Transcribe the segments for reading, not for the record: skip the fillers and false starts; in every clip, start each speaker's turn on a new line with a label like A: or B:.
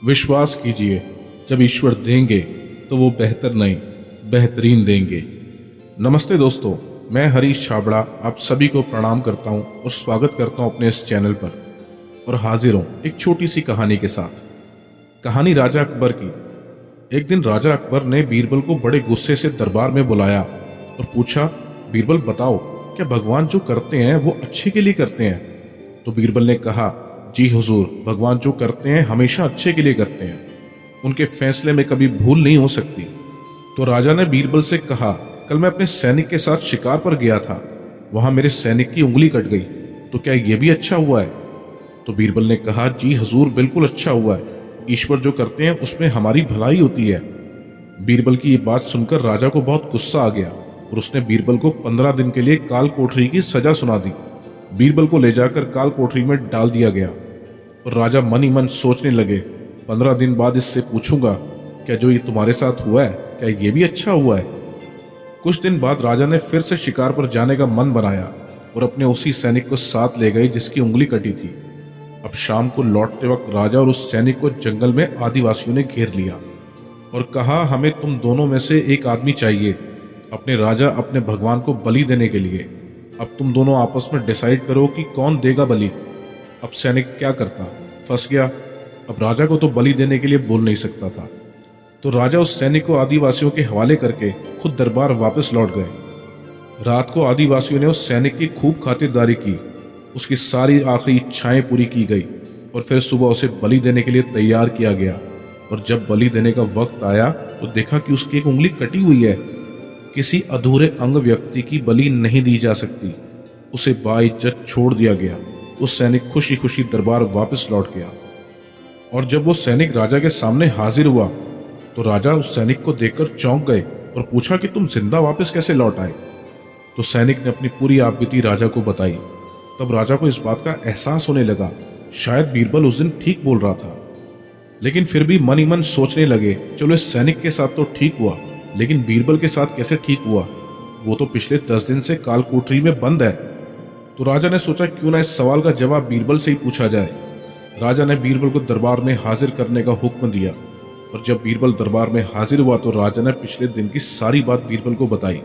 A: विश्वास कीजिए, जब ईश्वर देंगे तो वो बेहतर नहीं, बेहतरीन देंगे। नमस्ते दोस्तों, मैं हरीश छाबड़ा आप सभी को प्रणाम करता हूं और स्वागत करता हूं अपने इस चैनल पर। और हाजिर हूं एक छोटी सी कहानी के साथ। कहानी राजा अकबर की। एक दिन राजा अकबर ने बीरबल को बड़े गुस्से से दरबार में बुलाया और पूछा, बीरबल बताओ, क्या भगवान जो करते हैं वो अच्छे के लिए करते हैं? तो बीरबल ने कहा, जी हुजूर, भगवान जो करते हैं हमेशा अच्छे के लिए करते हैं, उनके फैसले में कभी भूल नहीं हो सकती। तो राजा ने बीरबल से कहा, कल मैं अपने सैनिक के साथ शिकार पर गया था, वहां मेरे सैनिक की उंगली कट गई, तो क्या यह भी अच्छा हुआ है? तो बीरबल ने कहा, जी हुजूर, बिल्कुल अच्छा हुआ है, ईश्वर जो करते हैं उसमें हमारी भलाई होती है। बीरबल की ये बात सुनकर राजा को बहुत गुस्सा आ गया और उसने बीरबल को 15 दिन के लिए काल कोठरी की सजा सुना दी। बीरबल को ले जाकर काल कोठरी में डाल दिया गया और राजा मन ही मन सोचने लगे, 15 दिन बाद इससे पूछूंगा, क्या जो ये तुम्हारे साथ हुआ है, क्या ये भी अच्छा हुआ है? कुछ दिन बाद राजा ने फिर से शिकार पर जाने का मन बनाया और अपने उसी सैनिक को साथ ले गए जिसकी उंगली कटी थी। अब शाम को लौटते वक्त राजा और उस सैनिक को जंगल में आदिवासियों ने घेर लिया और कहा, हमें तुम दोनों में से एक आदमी चाहिए अपने राजा अपने भगवान को बलि देने के लिए। अब तुम दोनों आपस में डिसाइड करो कि कौन देगा बलि। अब सैनिक क्या करता, फंस गया। अब राजा को तो बलि देने के लिए बोल नहीं सकता था, तो राजा उस सैनिक को आदिवासियों के हवाले करके खुद दरबार वापस लौट गए। रात को आदिवासियों ने उस सैनिक की खूब खातिरदारी की, उसकी सारी आखिरी इच्छाएं पूरी की गई और फिर सुबह उसे बलि देने के लिए तैयार किया गया। और जब बलि देने का वक्त आया तो देखा कि उसकी एक उंगली कटी हुई है। किसी अधूरे अंग व्यक्ति की बलि नहीं दी जा सकती, उसे बाइज्जत छोड़ दिया गया। उस सैनिक खुशी खुशी दरबार वापस लौट गया और जब वो सैनिक राजा के सामने हाजिर हुआ तो राजा उस सैनिक को देखकर चौंक गए और पूछा कि तुम जिंदा वापस कैसे लौट आए? तो सैनिक ने अपनी पूरी आपबीती राजा को बताई। तब राजा को इस बात का एहसास होने लगा, शायद बीरबल उस दिन ठीक बोल रहा था। लेकिन फिर भी मन ही मन सोचने लगे, चलो इस सैनिक के साथ तो ठीक हुआ, लेकिन बीरबल के साथ कैसे ठीक हुआ? वो तो पिछले 10 दिन से काल कोठरी में बंद है। तो राजा ने सोचा, क्यों ना इस सवाल का जवाब बीरबल से ही पूछा जाए। राजा ने बीरबल को दरबार में हाजिर करने का हुक्म दिया और जब बीरबल दरबार में हाजिर हुआ तो राजा ने पिछले दिन की सारी बात बीरबल को बताई।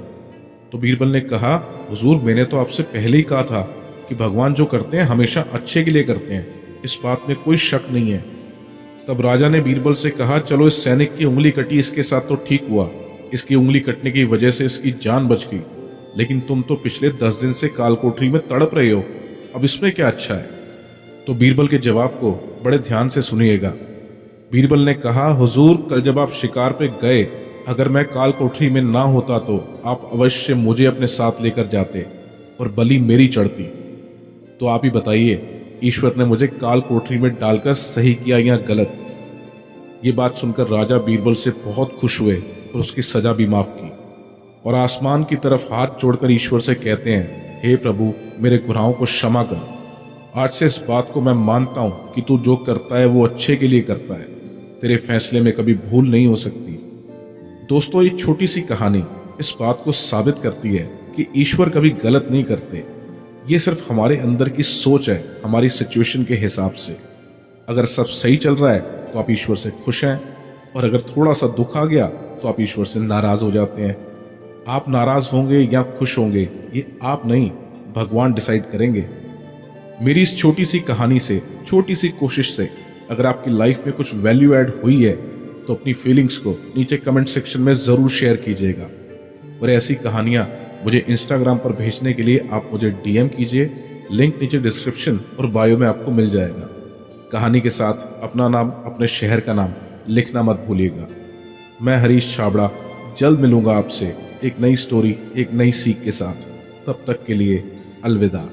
A: तो बीरबल ने कहा, हुजूर, मैंने तो आपसे पहले ही कहा था कि भगवान जो करते हैं हमेशा अच्छे के लिए करते हैं, इस बात में कोई शक नहीं है। तब राजा ने बीरबल से कहा, चलो इस सैनिक की उंगली कटी, इसके साथ तो ठीक हुआ, इसकी उंगली कटने की वजह से इसकी जान बच गई, लेकिन तुम तो पिछले 10 दिन से काल कोठरी में तड़प रहे हो, अब इसमें क्या अच्छा है? तो बीरबल के जवाब को बड़े ध्यान से सुनिएगा। बीरबल ने कहा, हुजूर, कल जब आप शिकार पे गए, अगर मैं काल कोठरी में ना होता तो आप अवश्य मुझे अपने साथ लेकर जाते और बलि मेरी चढ़ती। तो आप ही बताइए, ईश्वर ने मुझे काल कोठरी में डालकर सही किया या गलत? ये बात सुनकर राजा बीरबल से बहुत खुश हुए और उसकी सजा भी माफ की और आसमान की तरफ हाथ जोड़कर ईश्वर से कहते हैं, हे प्रभु, मेरे गुनाहों को क्षमा कर। आज से इस बात को मैं मानता हूं कि तू जो करता है वो अच्छे के लिए करता है, तेरे फैसले में कभी भूल नहीं हो सकती। दोस्तों, ये छोटी सी कहानी इस बात को साबित करती है कि ईश्वर कभी गलत नहीं करते। ये सिर्फ हमारे अंदर की सोच है, हमारी सिचुएशन के हिसाब से। अगर सब सही चल रहा है तो आप ईश्वर से खुश हैं, और अगर थोड़ा सा दुख आ गया तो आप ईश्वर से नाराज हो जाते हैं। आप नाराज होंगे या खुश होंगे, ये आप नहीं, भगवान डिसाइड करेंगे। मेरी इस छोटी सी कहानी से, छोटी सी कोशिश से अगर आपकी लाइफ में कुछ वैल्यू ऐड हुई है तो अपनी फीलिंग्स को नीचे कमेंट सेक्शन में ज़रूर शेयर कीजिएगा। और ऐसी कहानियाँ मुझे इंस्टाग्राम पर भेजने के लिए आप मुझे DM कीजिए, लिंक नीचे डिस्क्रिप्शन और बायो में आपको मिल जाएगा। कहानी के साथ अपना नाम, अपने शहर का नाम लिखना मत भूलिएगा। मैं हरीश छाबड़ा जल्द मिलूंगा आपसे एक नई स्टोरी, एक नई सीख के साथ। तब तक के लिए अलविदा।